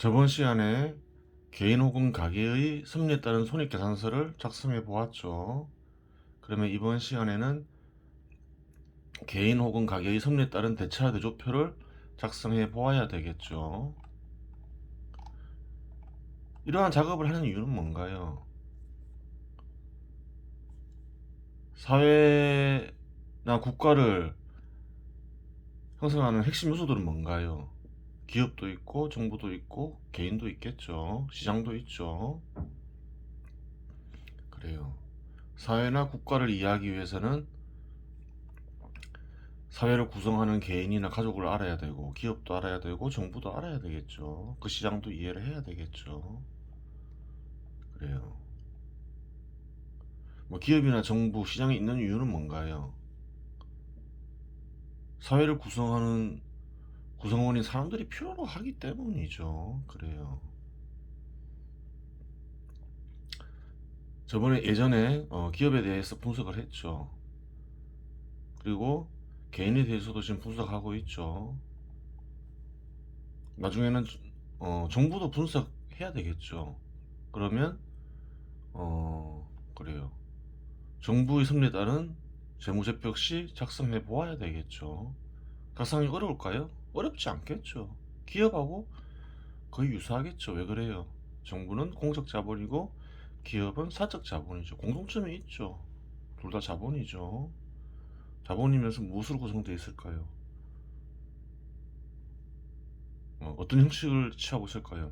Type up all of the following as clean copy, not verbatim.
저번 시간에 개인 혹은 가계의 섭리에 따른 손익계산서를 작성해 보았죠. 그러면 이번 시간에는 개인 혹은 가계의 섭리에 따른 대차 대조표를 작성해 보아야 되겠죠. 이러한 작업을 하는 이유는 뭔가요? 사회나 국가를 형성하는 핵심 요소들은 뭔가요? 기업도 있고 정부도 있고 개인도 있겠죠. 시장도 있죠. 그래요. 사회나 국가를 이해하기 위해서는 사회를 구성하는 개인이나 가족을 알아야 되고 기업도 알아야 되고 정부도 알아야 되겠죠. 그 시장도 이해를 해야 되겠죠. 그래요. 뭐 기업이나 정부, 시장이 있는 이유는 뭔가요? 사회를 구성하는 구성원인 사람들이 필요로 하기 때문이죠. 그래요. 저번에 예전에 기업에 대해서 분석을 했죠. 그리고 개인에 대해서도 지금 분석하고 있죠. 나중에는 정부도 분석해야 되겠죠. 그러면 그래요. 정부의 섭리에 따른 재무제표 역시 작성해 보아야 되겠죠. 작성이 어려울까요? 어렵지 않겠죠. 기업하고 거의 유사하겠죠. 왜 그래요? 정부는 공적 자본이고 기업은 사적 자본이죠. 공통점이 있죠. 둘 다 자본이죠. 자본이면서 무엇으로 구성되어 있을까요? 어떤 형식을 취하고 있을까요?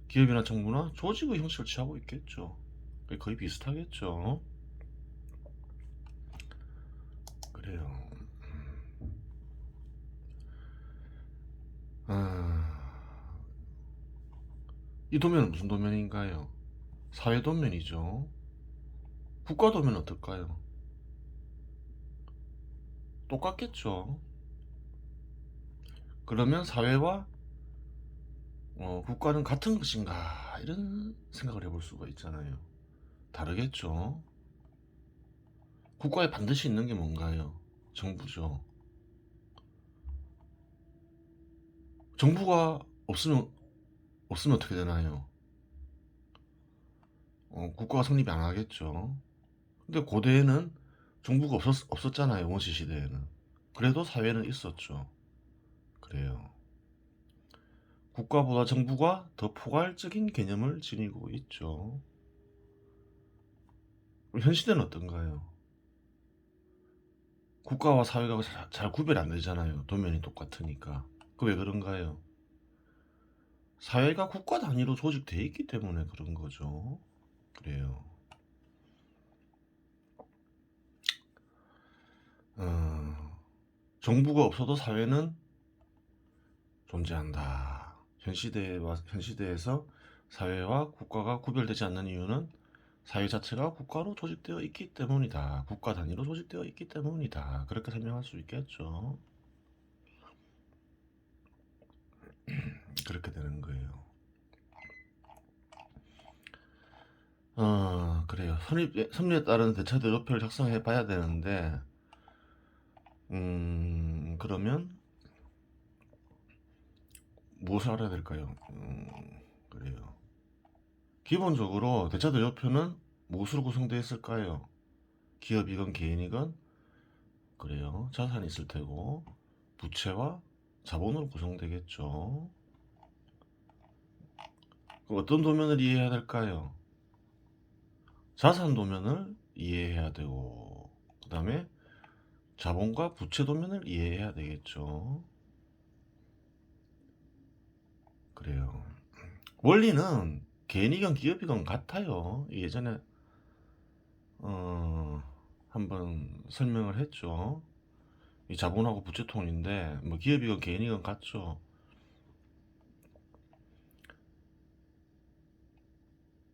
기업이나 정부나 조직의 형식을 취하고 있겠죠. 거의 비슷하겠죠. 그래요. 아, 이 도면은 무슨 도면인가요? 사회 도면이죠. 국가 도면 어떨까요? 똑같겠죠. 그러면 사회와 국가는 같은 것인가? 이런 생각을 해볼 수가 있잖아요. 다르겠죠. 국가에 반드시 있는 게 뭔가요? 정부죠. 정부가 없으면 어떻게 되나요? 국가가 성립이 안 하겠죠. 근데 고대에는 정부가 없었잖아요. 원시 시대에는. 그래도 사회는 있었죠. 그래요. 국가보다 정부가 더 포괄적인 개념을 지니고 있죠. 그럼 현 시대는 어떤가요? 국가와 사회가 잘 구별이 안 되잖아요. 도면이 똑같으니까. 그 왜 그런가요? 사회가 국가 단위로 조직되어 있기 때문에 그런 거죠. 그래요. 어, 정부가 없어도 사회는 존재한다. 현 시대에서 사회와 국가가 구별되지 않는 이유는 사회 자체가 국가로 조직되어 있기 때문이다. 국가 단위로 조직되어 있기 때문이다. 그렇게 설명할 수 있겠죠. 그렇게 되는 거예요. 그래요. 섭리에 따른 대차 대조표를 작성해 봐야 되는데, 그러면 무엇을 알아야 될까요? 그래요. 기본적으로 대차 대조표는 무엇으로 구성되어 있을까요? 기업이건 개인이건 그래요. 자산이 있을 테고 부채와 자본으로 구성되겠죠. 그럼 어떤 도면을 이해해야 될까요? 자산 도면을 이해해야 되고 그 다음에 자본과 부채 도면을 이해해야 되겠죠. 그래요. 원리는 개인이건 기업이건 같아요. 예전에 한번 설명을 했죠. 이 자본하고 부채통인데 뭐 기업이건 개인이건 같죠.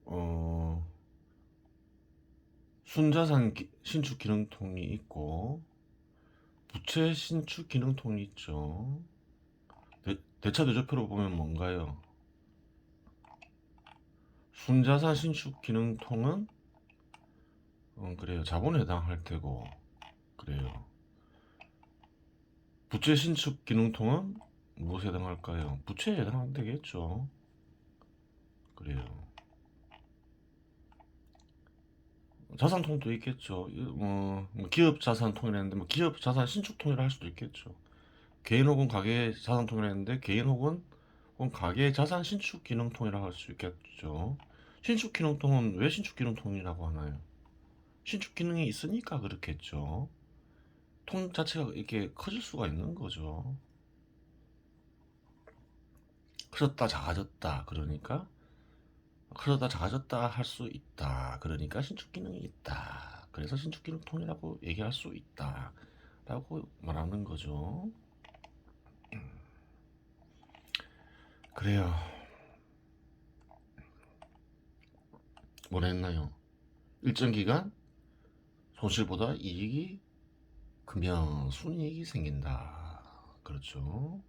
어, 순자산 신축 기능통이 있고 부채 신축 기능통이 있죠. 대차 대조표로 보면 뭔가요? 순자산 신축 기능통은 그래요. 자본에 해당할 테고 그래요. 부채 신축 기능통은 무엇에 해당할까요? 부채에 해당하면 되겠죠. 그래요. 자산통도 있겠죠. 뭐 기업 자산통이라는데 뭐 기업 자산 신축통이라 할 수도 있겠죠. 개인 혹은 가계 자산통이라는데 개인 혹은 가계 자산 신축 기능통이라고 할 수 있겠죠. 신축 기능통은 왜 신축 기능통이라고 하나요? 신축 기능이 있으니까 그렇겠죠. 통 자체가 이렇게 커질 수가 있는 거죠. 커졌다 작아졌다 그러니까 커졌다 작아졌다 할 수 있다. 그러니까 신축 기능이 있다. 그래서 신축 기능통이라고 얘기할 수 있다. 라고 말하는 거죠. 그래요. 뭐라 했나요? 일정 기간 손실보다 이익이 크면 순이익이 생긴다. 그렇죠.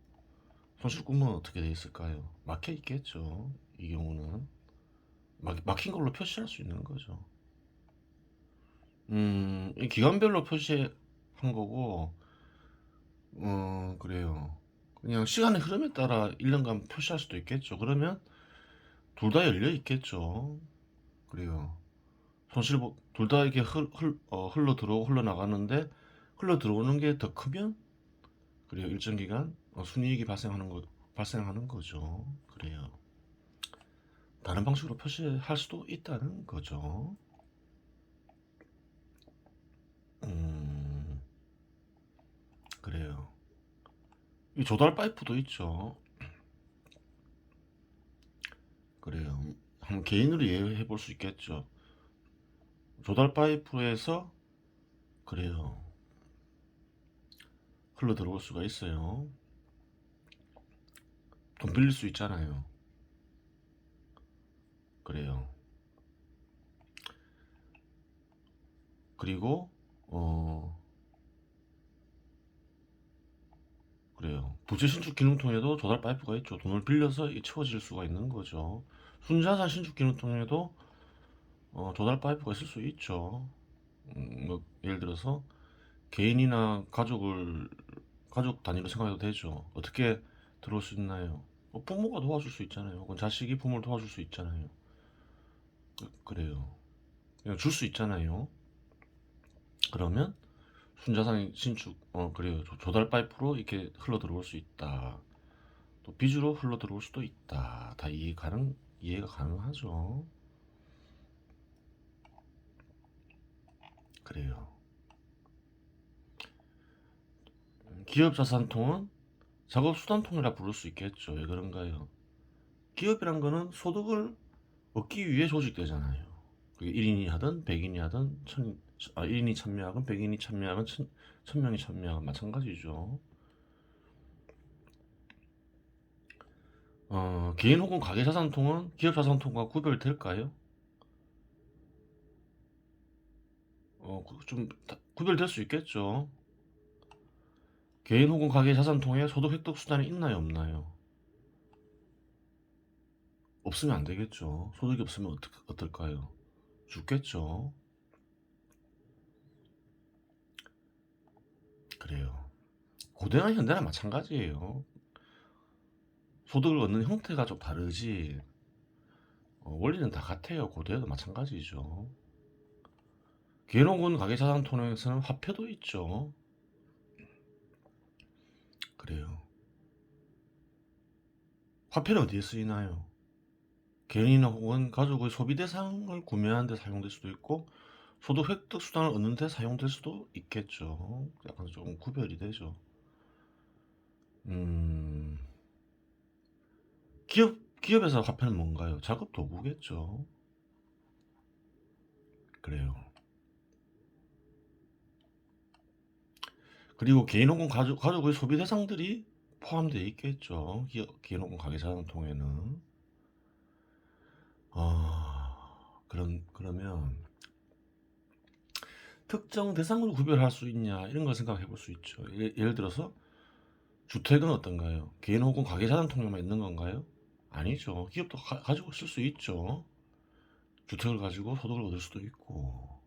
손실 구멍은 어떻게 돼 있을까요? 막혀 있겠죠. 이 경우는 막힌 걸로 표시할 수 있는 거죠. 이 기간별로 표시한 거고, 그래요. 그냥 시간의 흐름에 따라 1년간 표시할 수도 있겠죠. 그러면 둘 다 열려 있겠죠. 그래요. 둘 다 이렇게 흘러 들어오고 흘러 나가는데 흘러 들어오는 게 더 크면 그래요. 일정 기간 순이익이 발생하는 거죠. 그래요. 다른 방식으로 표시할 수도 있다는 거죠. 음, 그래요. 이 조달 파이프도 있죠. 그래요. 한번 개인으로 이해해 볼 수 있겠죠. 조달 파이프에서 그래요. 흘러 들어올 수가 있어요. 돈 빌릴 수 있잖아요. 그래요. 그리고 어 그래요. 부채 신축 기능통에도 조달 파이프가 있죠. 돈을 빌려서 채워질 수가 있는 거죠. 순자산 신축 기능통에도 조달 파이프가 있을 수 있죠. 뭐 예를 들어서 개인이나 가족 단위로 생각해도 되죠. 어떻게 들어올 수 있나요? 부모가 도와줄 수 있잖아요. 혹은 자식이 부모를 도와줄 수 있잖아요. 그래요. 그냥 줄 수 있잖아요. 그러면 순자산 신축 그래요. 조달 파이프로 이렇게 흘러 들어올 수 있다. 또 빚으로 흘러 들어올 수도 있다. 다 이해가 가능하죠. 그래요. 기업 자산통은 작업 수단통이라 부를 수 있겠죠. 왜 그런가요? 기업이란 거는 소득을 얻기 위해 조직되잖아요. 그게 1인이 하든 100인이 하든 1인이 참여하건 100인이 참여하건 1000명이 참여하건 마찬가지죠. 개인 혹은 가계 자산통은 기업 자산통과 구별될까요? 좀 구별될 수 있겠죠. 개인 혹은 가계 자산통에 소득 획득 수단이 있나요, 없나요? 없으면 안 되겠죠. 소득이 없으면 어떨까요? 죽겠죠. 그래요. 고대나 현대나 마찬가지예요. 소득을 얻는 형태가 좀 다르지 원리는 다 같아요. 고대도 마찬가지죠. 개인 혹은 가계 자산통에서는 화폐도 있죠. 그래요. 화폐는 어디에 쓰이나요? 개인이나 혹은 가족의 소비 대상을 구매하는 데 사용될 수도 있고 소득 획득 수단을 얻는 데 사용될 수도 있겠죠. 약간 좀 구별이 되죠. 음, 기업에서 화폐는 뭔가요? 작업 도구겠죠. 그래요. 그리고 개인 혹은 가족의 소비 대상들이 포함되어 있겠죠. 개인 혹은 가계 자산통에는. 그러면 특정 대상으로 구별할 수 있냐 이런 걸 생각해 볼 수 있죠. 예를 들어서 주택은 어떤가요? 개인 혹은 가계 자산 통장만 있는 건가요? 아니죠. 기업도 가지고 쓸 수 있죠. 주택을 가지고 소득을 얻을 수도 있고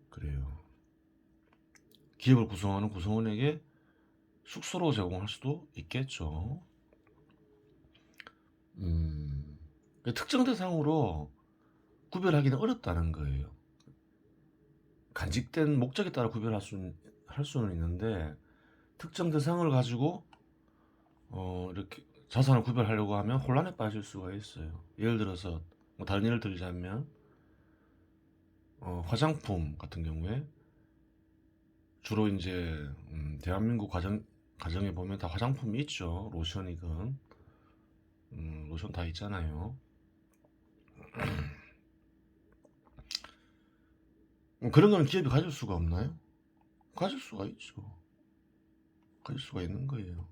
그래요. 기업을 구성하는 구성원에게 숙소로 제공할 수도 있겠죠. 음, 특정 대상으로 구별하기는 어렵다는 거예요. 간직된 목적에 따라 할 수는 있는데 특정 대상을 가지고 이렇게 자산을 구별하려고 하면 혼란에 빠질 수가 있어요. 예를 들어서 뭐 다른 예를 들자면 화장품 같은 경우에 주로 이제 대한민국 가정에 보면 다 화장품이 있죠. 로션이건 로션 다 있잖아요. 그런 건 기업이 가질 수가 없나요? 가질 수가 있죠. 가질 수가 있는 거예요.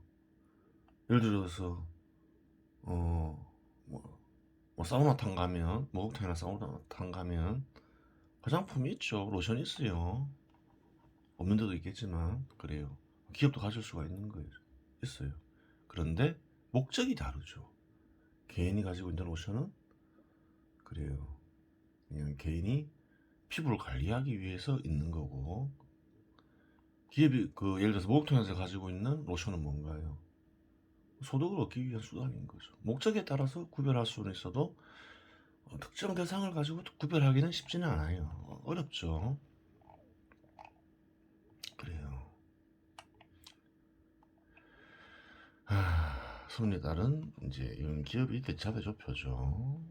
예를 들어서 뭐 사우나탕 가면, 목욕탕이나 사우나탕 가면 화장품이 있죠. 로션이 있어요. 없는 데도 있겠지만 그래요. 기업도 가질 수가 있는 거예요. 있어요. 그런데 목적이 다르죠. 개인이 가지고 있는 로션은 그래요. 그냥 개인이 피부를 관리하기 위해서 있는 거고, 기업이 예를 들어서 목욕탕에서 가지고 있는 로션은 뭔가요? 소득을 얻기 위한 수단인 거죠. 목적에 따라서 구별할 수는 있어도 특정 대상을 가지고 구별하기는 쉽지는 않아요. 어렵죠. 그래요. 손에 따른 이제 이런 기업이 대차대조표죠.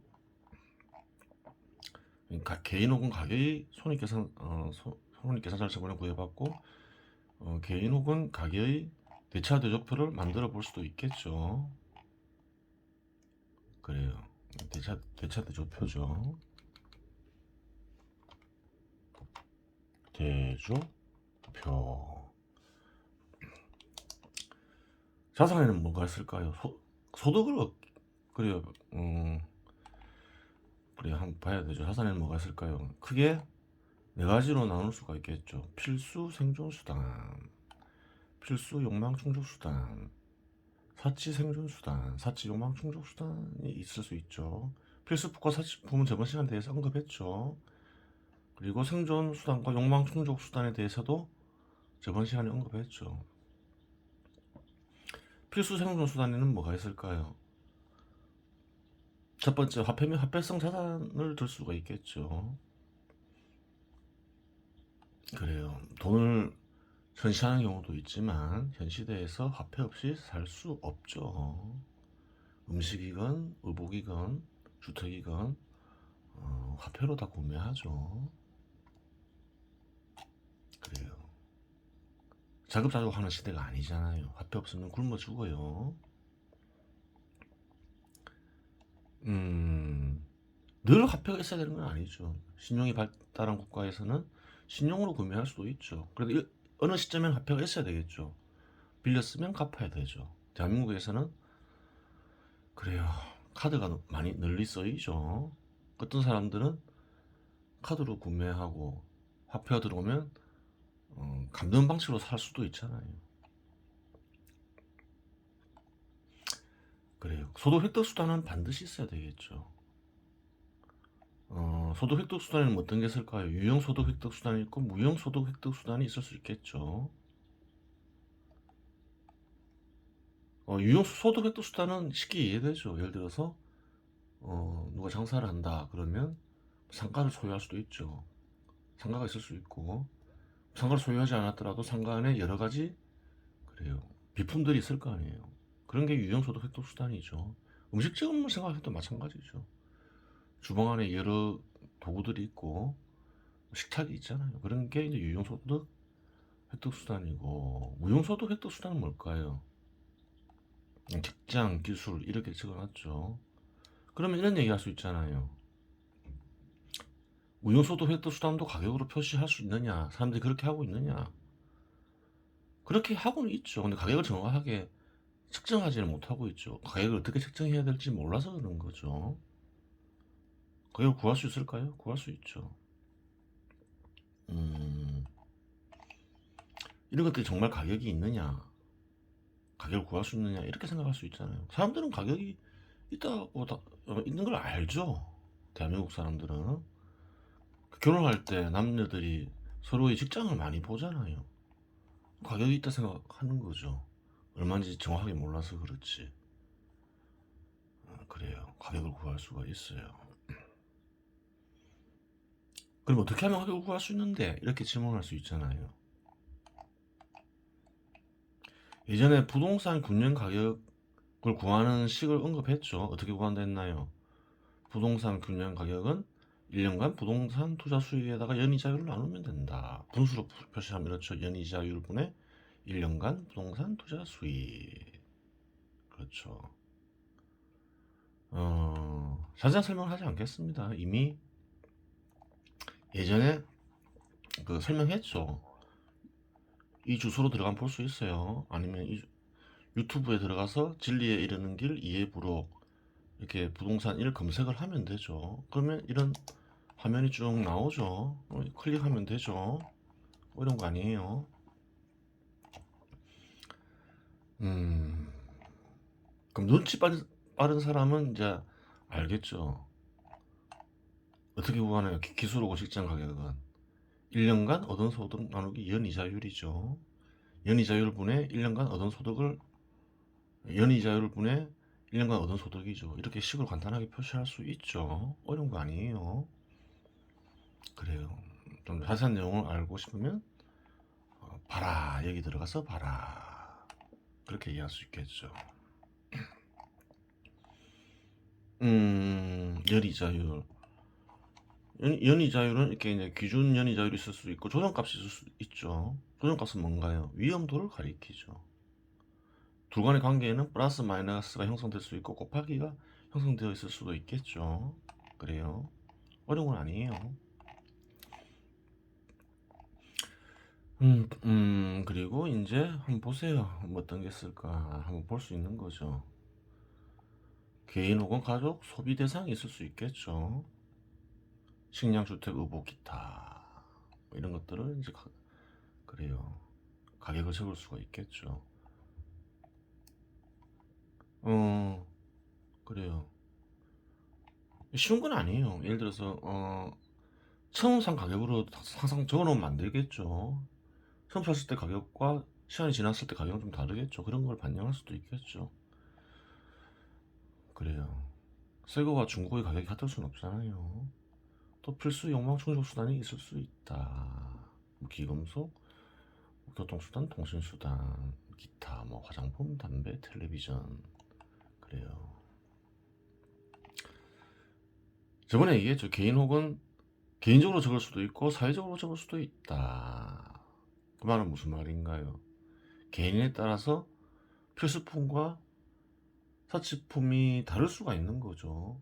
그러니까 개인 혹은 가게의 손익계산서를 구해받고 개인 혹은 가게의 대차대조표를 만들어 볼 수도 있겠죠. 그래요. 대차대조표죠. 대조표. 자산에는 뭐가 있을까요? 소득을 그래요. 그래 한번 봐야 되죠. 자산에는 뭐가 있을까요? 크게 네 가지로 나눌 수가 있겠죠. 필수 생존수단, 필수 욕망 충족수단, 사치 생존수단, 사치 욕망 충족수단이 있을 수 있죠. 필수품과 사치품은 저번 시간에 대해서 언급했죠. 그리고 생존수단과 욕망 충족수단에 대해서도 저번 시간에 언급했죠. 필수 생존수단에는 뭐가 있을까요? 첫 번째, 화폐 및 화폐성 자산을 들 수가 있겠죠. 그래요. 돈을 현시하는 경우도 있지만 현 시대에서 화폐 없이 살 수 없죠. 음식이건 의복이건 주택이건 화폐로 다 구매하죠. 그래요. 자급자족하는 시대가 아니잖아요. 화폐 없으면 굶어 죽어요. 늘 화폐가 있어야 되는 건 아니죠. 신용이 발달한 국가에서는 신용으로 구매할 수도 있죠. 그래도 어느 시점엔 화폐가 있어야 되겠죠. 빌렸으면 갚아야 되죠. 대한민국에서는 그래요. 카드가 많이 널리 쓰이죠. 어떤 사람들은 카드로 구매하고 화폐가 들어오면 감는 방식으로 살 수도 있잖아요. 그래요. 소득 획득 수단은 반드시 있어야 되겠죠. 소득 획득 수단에는 어떤 게 있을까요? 유형 소득 획득 수단이 있고 무형 소득 획득 수단이 있을 수 있겠죠. 유형 소득 획득 수단은 쉽게 이해되죠. 예를 들어서 누가 장사를 한다 그러면 상가를 소유할 수도 있죠. 상가가 있을 수 있고, 상가를 소유하지 않았더라도 상가 안에 여러 가지 그래요. 비품들이 있을 거 아니에요. 그런 게 유형 소득 획득 수단이죠. 음식점을 생각해도 마찬가지죠. 주방 안에 여러 도구들이 있고 식탁이 있잖아요. 그런 게 이제 유형 소득 획득 수단이고, 무형 소득 획득 수단은 뭘까요? 직장, 기술 이렇게 적어놨죠. 그러면 이런 얘기 할 수 있잖아요. 무형 소득 획득 수단도 가격으로 표시할 수 있느냐? 사람들이 그렇게 하고 있느냐? 그렇게 하고는 있죠. 근데 가격을 정확하게 측정하지는 못하고 있죠. 가격을 어떻게 측정해야 될지 몰라서 그런 거죠. 가격을 구할 수 있을까요? 구할 수 있죠. 이런 것들이 정말 가격이 있느냐, 가격을 구할 수 있느냐 이렇게 생각할 수 있잖아요. 사람들은 가격이 있다고 있는 걸 알죠. 대한민국 사람들은 결혼할 때 남녀들이 서로의 직장을 많이 보잖아요. 가격이 있다 생각하는 거죠. 얼마인지 정확하게 몰라서 그렇지. 그래요. 가격을 구할 수가 있어요. 그럼 어떻게 하면 가격을 구할 수 있는데? 이렇게 질문할 수 있잖아요. 예전에 부동산 금년 가격을 구하는 식을 언급했죠. 어떻게 구한다 했나요? 부동산 금년 가격은 1년간 부동산 투자 수익에다가 연이자율을 나누면 된다. 분수로 표시하면 이렇죠. 연이자율 분의 1년간 부동산 투자 수익. 그렇죠. 자세한 설명을 하지 않겠습니다. 이미 예전에 설명했죠. 이 주소로 들어가면 볼 수 있어요. 아니면 유튜브에 들어가서 진리에 이르는 길 2의 부록 이렇게 부동산 1 검색을 하면 되죠. 그러면 이런 화면이 쭉 나오죠. 클릭하면 되죠. 이런 거 아니에요. 그럼 눈치 빠른 사람은 이제 알겠죠. 어떻게 구하나요? 기술하고 직장 가격은 1년간 얻은 소득 나누기 연이자율이죠. 연이자율 분의 1년간 얻은 소득을 연이자율 분의 1년간 얻은 소득이죠. 이렇게 식으로 간단하게 표시할 수 있죠. 어려운 거 아니에요. 그래요. 좀 자세한 내용을 알고 싶으면 봐라, 여기 들어가서 봐라, 그렇게 이해할 수 있겠죠. 연이자율. 연이자율은 이렇게 이제 기준 연이자율이 있을 수 있고 조정값이 있을 수 있죠. 조정값은 뭔가요? 위험도를 가리키죠. 둘 간의 관계에는 플러스 마이너스가 형성될 수 있고 곱하기가 형성되어 있을 수도 있겠죠. 그래요. 어려운 건 아니에요. 그리고 이제 한번 보세요. 뭐 어떤 게 있을까 한번 볼 수 있는 거죠. 개인 혹은 가족 소비 대상이 있을 수 있겠죠. 식량, 주택, 의복, 기타 뭐 이런 것들을 이제 그래요. 가격을 적을 수가 있겠죠. 그래요. 쉬운 건 아니에요. 예를 들어서 처음 산 가격으로 항상 적어놓으면 안 되겠죠. 처음 샀을 때 가격과 시간이 지났을 때 가격은 좀 다르겠죠. 그런 걸 반영할 수도 있겠죠. 그래요. 새거와 중고의 가격이 같을 수는 없잖아요. 또 필수 욕망 충족 수단이 있을 수 있다. 뭐 기금속, 교통수단, 통신수단, 기타, 뭐 화장품, 담배, 텔레비전. 그래요. 저번에 얘기했죠. 개인 혹은 개인적으로 적을 수도 있고 사회적으로 적을 수도 있다. 그 말은 무슨 말인가요? 개인에 따라서 필수품과 사치품이 다를 수가 있는 거죠.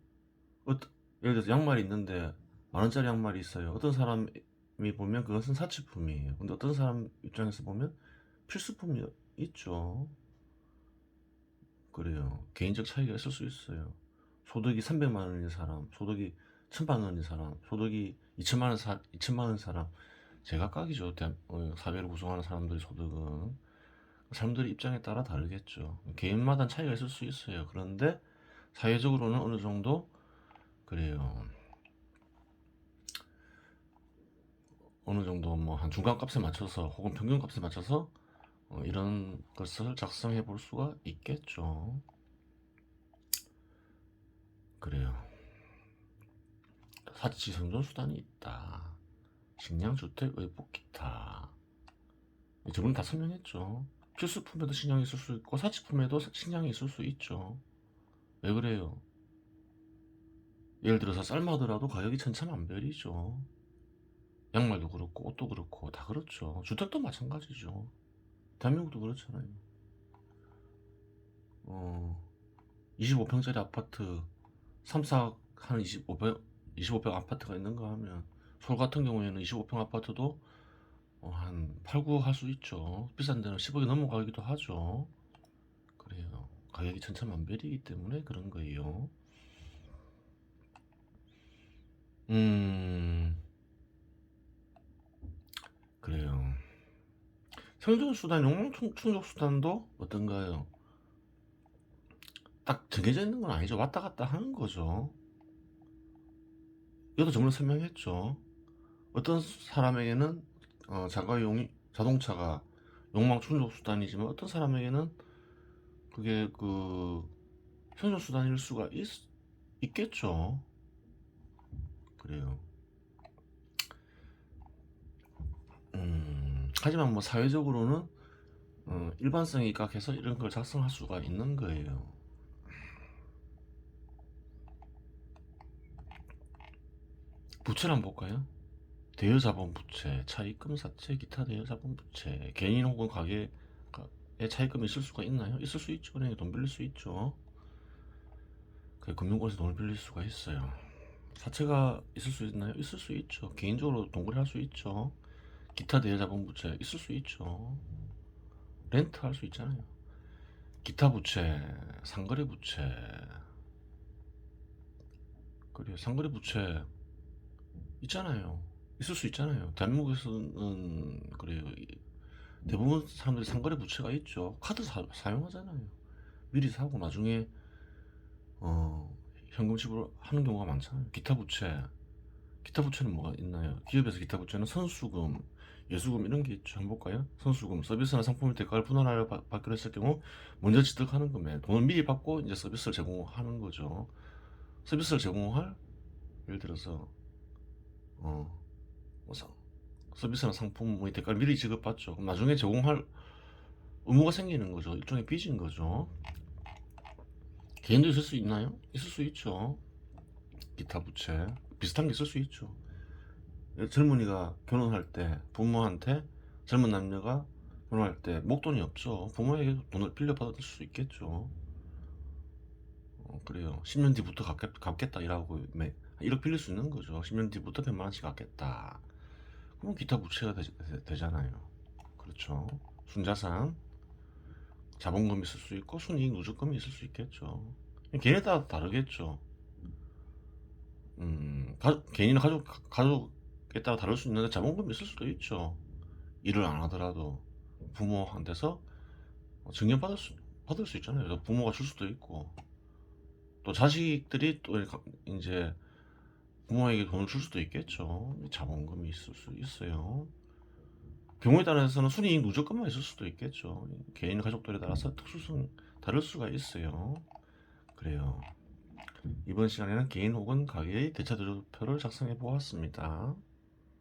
예를 들어서 양말이 있는데 10,000원짜리 양말이 있어요. 어떤 사람이 보면 그것은 사치품이에요. 근데 어떤 사람 입장에서 보면 필수품이 있죠. 그래요. 개인적 차이가 있을 수 있어요. 소득이 300만 원인 사람, 소득이 1,000만 원인 사람, 소득이 2천만 원 사람, 제각각이죠. 사회를 구성하는 사람들의 소득은 사람들의 입장에 따라 다르겠죠. 개인마다 차이가 있을 수 있어요. 그런데 사회적으로는 어느 정도 그래요. 어느 정도 뭐 한 중간값에 맞춰서 혹은 평균값에 맞춰서 이런 것을 작성해 볼 수가 있겠죠. 그래요. 사치 생존 수단이 있다. 식량, 주택, 의복, 기타. 저번에 다 설명했죠. 필수품에도 식량이 있을 수 있고 사치품에도 식량이 있을 수 있죠. 왜 그래요? 예를 들어서 쌀마더라도 가격이 천차만별이죠. 양말도 그렇고 옷도 그렇고 다 그렇죠. 주택도 마찬가지죠. 대한민국도 그렇잖아요. 25평짜리 아파트 3, 4, 한 25평 아파트가 있는가 하면 서울 같은 경우에는 25평 아파트도 한 8, 9 할 수 있죠. 비싼 데는 10억이 넘어가기도 하죠. 그래요. 가격이 천차만별이기 때문에 그런 거예요. 그래요. 생존수단, 욕망충족수단도 어떤가요? 딱 정해져 있는 건 아니죠. 왔다 갔다 하는 거죠. 이것도 저번에 설명했죠. 어떤 사람에게는 자동차가 욕망충족수단이지만 어떤 사람에게는 그게 생존수단일 수가 있겠죠. 그래요. 하지만 뭐 사회적으로는 일반성이 입각해서 이런 걸 작성할 수가 있는 거예요. 부채를 한번 볼까요? 대여자본부채, 차입금사채, 기타 대여자본부채, 개인 혹은 가게의 차입금이 있을 수가 있나요? 있을 수 있죠. 은행에 돈 빌릴 수 있죠. 금융권에서 돈을 빌릴 수가 있어요. 사채가 있을 수 있나요? 있을 수 있죠. 개인적으로 동거래 할 수 있죠. 기타 대여자본부채 있을 수 있죠. 렌트 할 수 있잖아요. 기타 부채, 상거래 부채, 그래요. 상거래 부채 있잖아요. 있을 수 있잖아요. 대한민국에서는 그래요. 대부분 사람들이 상거래 부채가 있죠. 카드 사용하잖아요. 미리 사고 나중에 현금 지불하는 경우가 많잖아요. 기타 부채, 기타 부채는 뭐가 있나요? 기업에서 기타 부채는 선수금, 예수금 이런 게 있죠. 한번 볼까요? 선수금, 서비스나 상품의 대가를 분할하여 받기로 했을 경우 먼저 취득하는 금액, 돈을 미리 받고 이제 서비스를 제공하는 거죠. 서비스를 제공할, 예를 들어서 뭐 서비스나 상품의 대가를 미리 지급받죠. 그럼 나중에 제공할 의무가 생기는 거죠. 일종의 빚인 거죠. 개인도 있을 수 있나요? 있을 수 있죠. 기타 부채 비슷한 게 있을 수 있죠. 젊은이가 결혼할 때 부모한테, 젊은 남녀가 결혼할 때 목돈이 없죠. 부모에게 돈을 빌려받을 수 있겠죠. 그래요. 10년 뒤부터 갚겠다 이라고 1억 빌릴 수 있는 거죠. 10년 뒤부터 100만 원씩 갚겠다. 그럼 기타 부채가 되잖아요. 그렇죠. 순자산, 자본금이 있을 수 있고 순이익 누적금이 있을 수 있겠죠. 개인에 따라 다르겠죠. 개인이나 가족에 따라 다를 수 있는데 자본금이 있을 수도 있죠. 일을 안 하더라도 부모한테서 증여 받을 수 있잖아요. 부모가 줄 수도 있고 또 자식들이 또 이제 부모에게 돈을 줄 수도 있겠죠. 자본금이 있을 수 있어요. 경우에 따라서는 순이익 누적금만 있을 수도 있겠죠. 개인 가족들에 따라서 특수성 다를 수가 있어요. 그래요. 이번 시간에는 개인 혹은 가게의 대차대조표를 작성해 보았습니다.